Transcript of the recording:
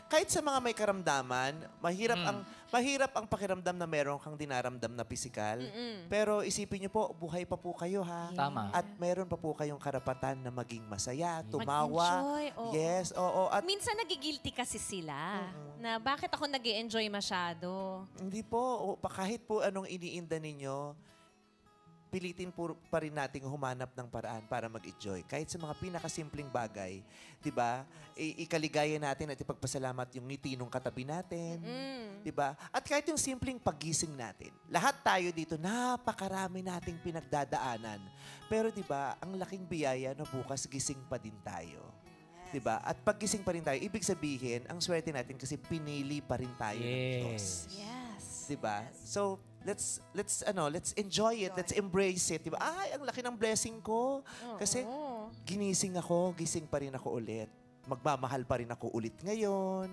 Kahit sa mga may karamdaman, mahirap ang pakiramdam na meron kang dinaramdam na pisikal. Pero isipin niyo po, buhay pa po kayo ha. Tama. At meron pa po kayong karapatan na maging masaya, tumawa. Mag-enjoy, oo. Yes, oo. At Minsan nagigilty kasi sila na bakit ako nag-e-enjoy masyado. hindi po, kahit po anong iniinda ninyo, pilitin po pa rin nating humanap ng paraan para mag-enjoy. Kahit sa mga pinakasimpleng bagay, di ba? Ikaligaya natin at ipagpasalamat yung ngiti ng katabi natin. Di ba? At kahit yung simpleng paggising natin. Lahat tayo dito, napakarami nating pinagdadaanan. Pero di ba, ang laking biyaya na bukas gising pa din tayo. Di ba? At paggising pa rin tayo, ibig sabihin, ang swerte natin kasi pinili pa rin tayo ng Diyos. Yes. 'Di ba? So, let's enjoy it, let's embrace it, 'di ba? Ay, ang laki ng blessing ko. Kasi ginising ako, gising pa rin ako ulit. Magmamahal pa rin ako ulit ngayon.